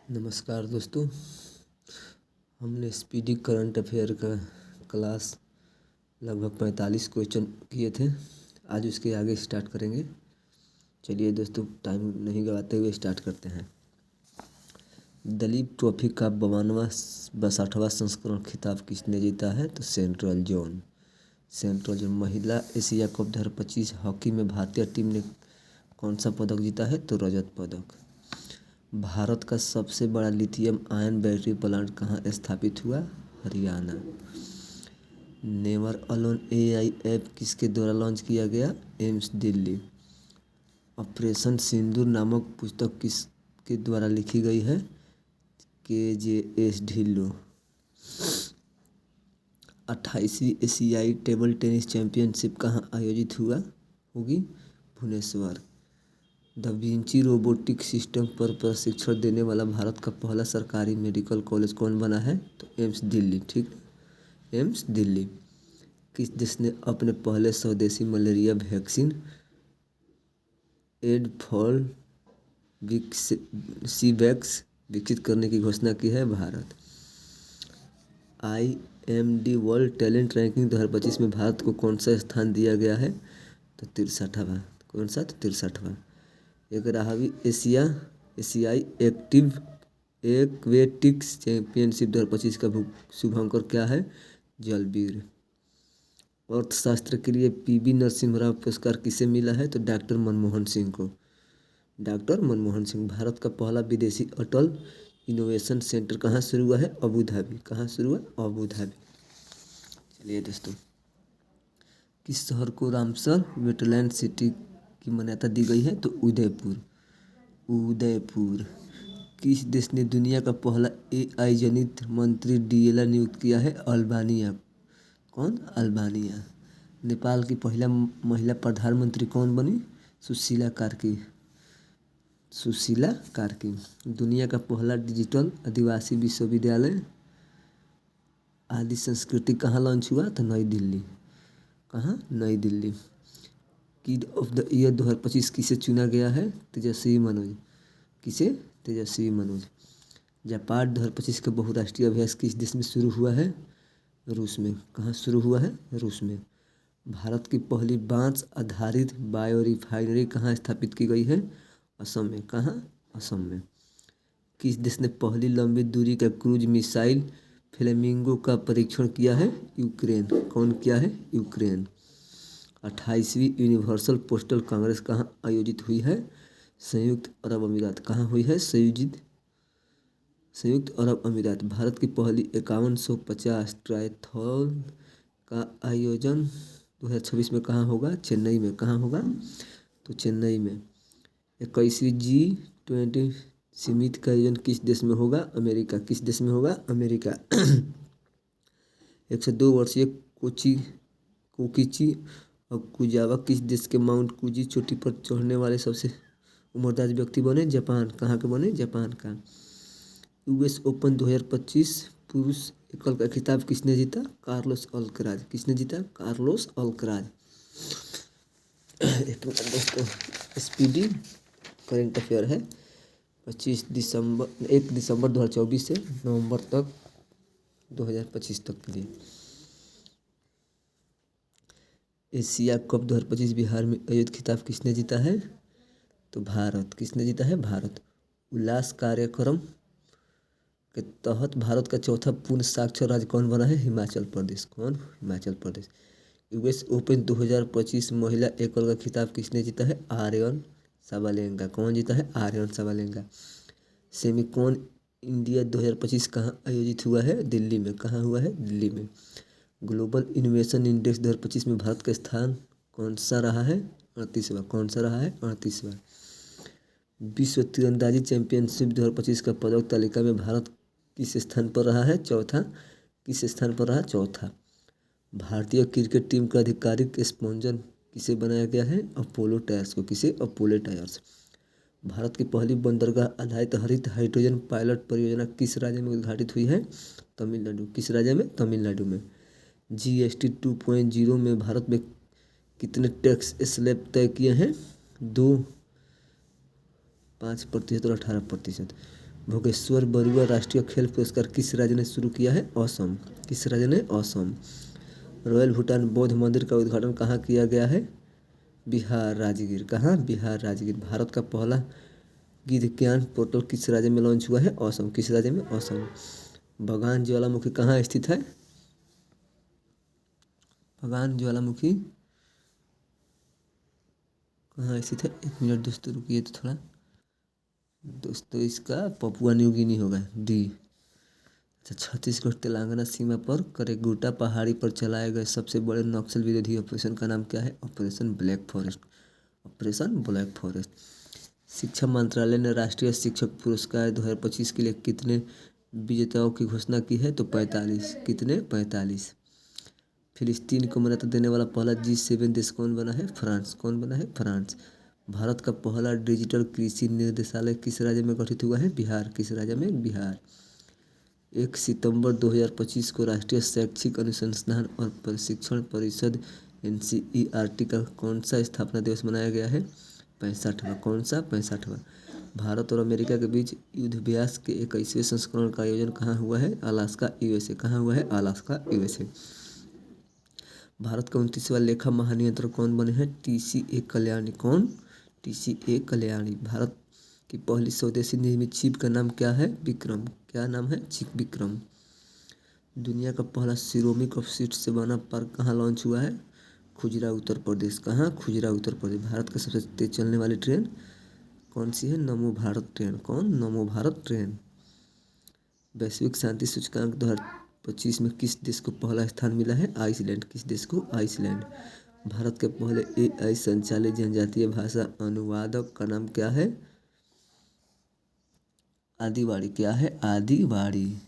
नमस्कार दोस्तों। हमने स्पीडी करंट अफेयर का क्लास लगभग 45 क्वेश्चन किए थे। आज उसके आगे स्टार्ट करेंगे। चलिए दोस्तों, टाइम नहीं गवाते हुए स्टार्ट करते हैं। दलीप ट्रॉफी का 62वां संस्करण खिताब किसने जीता है? तो सेंट्रल जोन। महिला एशिया कप 2025 हॉकी में भारतीय टीम ने कौन सा पदक जीता है? तो रजत पदक। भारत का सबसे बड़ा लिथियम आयन बैटरी प्लांट कहाँ स्थापित हुआ? Haryana. Never alone AI app किसके द्वारा लॉन्च किया गया? एम्स दिल्ली। ऑपरेशन सिंदूर नामक पुस्तक किसके द्वारा लिखी गई है? KJS ढिल्लों। 28वीं एशियाई टेबल टेनिस चैंपियनशिप कहाँ आयोजित होगी? Bhubaneswar. Da Vinci robotic system पर प्रशिक्षण देने वाला भारत का पहला सरकारी मेडिकल कॉलेज कौन बना है? तो एम्स दिल्ली। ठीक, एम्स दिल्ली। किस देश ने अपने पहले स्वदेशी मलेरिया वैक्सीन एडफॉल सीवैक्स विकसित करने की घोषणा की है? Bharat. IMD world talent ranking 2025 में भारत को कौन सा स्थान दिया गया है? तो 63वां। कौन सा? तो 63वां। 11वीं एशियाई एक्वेटिक्स चैंपियनशिप 2025 का शुभंकर क्या है? जलवीर। अर्थशास्त्र के लिए PV नरसिम्हा राव पुरस्कार किसे मिला है? तो डॉक्टर मनमोहन सिंह को। डॉक्टर मनमोहन सिंह। भारत का पहला विदेशी अटल इनोवेशन सेंटर कहाँ शुरू हुआ है? Abu Dhabi. कहाँ शुरू हुआ? Abu Dhabi. चलिए दोस्तों, किस शहर को रामसर वेटलैंड सिटी की मान्यता दी गई है? तो उदयपुर। किस देश ने दुनिया का पहला AI जनित मंत्री DLR नियुक्त किया है? अल्बानिया। कौन? अल्बानिया। नेपाल की पहला महिला प्रधानमंत्री कौन बनी? सुशीला कार्की। दुनिया का पहला डिजिटल आदिवासी विश्वविद्यालय आदि संस्कृति कहाँ लॉन्च हुआ? तो नई दिल्ली। कहाँ? नई Delhi. Kid of the year 2025 किसे चुना गया है? तेजस्वी मनोज। किसे? तेजस्वी मनोज। जापान 2025 का बहुराष्ट्रीय अभ्यास किस देश में शुरू हुआ है? रूस में। कहाँ शुरू हुआ है? रूस में। भारत की पहली बांस आधारित बायो रिफाइनरी कहाँ स्थापित की गई है? असम में। कहाँ? असम में। किस देश ने पहली लंबी दूरी का क्रूज मिसाइल फ्लेमिंगो का परीक्षण किया है? यूक्रेन। कौन किया है? यूक्रेन। 28वीं यूनिवर्सल पोस्टल कांग्रेस कहाँ आयोजित हुई है? संयुक्त अरब अमीरात। कहाँ हुई है? संयुक्त अरब अमीरात। भारत की पहली 5150 ट्रायथलॉन का आयोजन 2026 में कहाँ होगा? चेन्नई में। कहाँ होगा? तो चेन्नई में। 21वीं G20 समिट का आयोजन किस देश में होगा? अमेरिका। किस देश में होगा? अमेरिका। 102 वर्षीय कोकिची ओकुजावा किस देश के माउंट फूजी चोटी पर चढ़ने वाले सबसे उम्रदराज व्यक्ति बने? जापान। कहाँ के बने? जापान का। US ओपन 2025 पुरुष एकल का खिताब किसने जीता? Carlos Alcaraz. किसने जीता? Carlos Alcaraz. एक मिनट दोस्तों, स्पीडी करेंट अफेयर है 1 दिसंबर 2024 से नवंबर तक 2025 तक के लिए। एशिया कप 2025 बिहार में आयोजित खिताब किसने जीता है? तो भारत। किसने जीता है? भारत। उल्लास कार्यक्रम के तहत भारत का चौथा पूर्ण साक्षर राज्य कौन बना है? हिमाचल प्रदेश। कौन? हिमाचल प्रदेश। US ओपन 2025 महिला एकल का खिताब किसने जीता है? आर्यन साबालेंगा। कौन जीता है? आर्यन साबालेंगा। सेमिकॉन इंडिया 2025 कहाँ आयोजित हुआ है? दिल्ली में। कहाँ हुआ है? दिल्ली में। ग्लोबल इनोवेशन इंडेक्स 2025 में भारत का स्थान कौन सा रहा है? 38वां। कौन सा रहा है? 38वां। विश्व तीरंदाजी चैंपियनशिप 2025 का पदक तालिका में भारत किस स्थान पर रहा है? चौथा। किस स्थान पर रहा? चौथा। भारतीय क्रिकेट टीम का आधिकारिक स्पॉन्सर किसे बनाया गया है? अपोलो टायर्स को। किसे? Apollo tyres. भारत की पहली बंदरगाह आधारित हरित हाइड्रोजन पायलट परियोजना किस राज्य में उद्घाटित हुई है? तमिलनाडु। किस राज्य में? तमिलनाडु में। GST 2.0 में भारत में कितने टैक्स स्लैब तय किए हैं? 2, 5% और 18%। भोगेश्वर बरुआ राष्ट्रीय खेल पुरस्कार किस राज्य ने शुरू किया है? असम। किस राज्य ने? असम। रॉयल भूटान बौद्ध मंदिर का उद्घाटन कहाँ किया गया है? बिहार, राजगीर। कहाँ? बिहार, राजगीर। भारत का पहला गिद्धज्ञान पोर्टल किस राज्य में लॉन्च हुआ है? असम। किस राज्य में? असम। भगवान ज्वालामुखी कहाँ स्थित है? भगवान ज्वालामुखी कहाँ स्थित है? 1 मिनट दोस्तों रुकिए तो थोड़ा। दोस्तों इसका पपुआ न्यू गिनी होगा, डी। अच्छा, छत्तीसगढ़ तेलंगाना सीमा पर करेगुट्टा पहाड़ी पर चलाए गए सबसे बड़े नक्सल विरोधी ऑपरेशन का नाम क्या है? Operation black forest. Operation black forest. शिक्षा मंत्रालय ने राष्ट्रीय शिक्षक पुरस्कार 2025 के लिए कितने विजेताओं की घोषणा की है? तो 45। कितने? 45। फिलिस्तीन को मान्यता देने वाला पहला G7 देश कौन बना है? फ्रांस। कौन बना है? फ्रांस। भारत का पहला डिजिटल कृषि निर्देशालय किस राज्य में गठित हुआ है? बिहार। किस राज्य में? बिहार। 1 सितंबर 2025 को राष्ट्रीय शैक्षिक अनुसंधान और प्रशिक्षण परिषद NCERT का कौन सा स्थापना दिवस मनाया गया है? 65वां। कौन सा? 65वां। भारत और अमेरिका के बीच युद्धाभ्यास के 21वें संस्करण का आयोजन कहाँ हुआ है? Alaska, USA। कहाँ हुआ है? Alaska, USA। भारत का 29वां लेखा महानियंत्रक कौन बने हैं? TCA कल्याणी। कौन? TCA कल्याणी। भारत की पहली स्वदेशी निर्मित छिप का नाम क्या है? विक्रम। क्या नाम है? छिप विक्रम। दुनिया का पहला सिरोमिक ऑक्साइड से बना पार्क कहाँ लॉन्च हुआ है? खुजरा, उत्तर प्रदेश। कहाँ? खुजरा, उत्तर प्रदेश। भारत का सबसे तेज चलने वाली ट्रेन कौन सी है? नमो भारत ट्रेन। कौन? नमो भारत ट्रेन। वैश्विक शांति सूचकांक 2025 में किस देश को पहला स्थान मिला है? आइसलैंड। किस देश को? आइसलैंड। भारत के पहले AI संचालित जनजातीय भाषा अनुवादक का नाम क्या है? आदिवाड़ी। क्या है? आदिवाड़ी।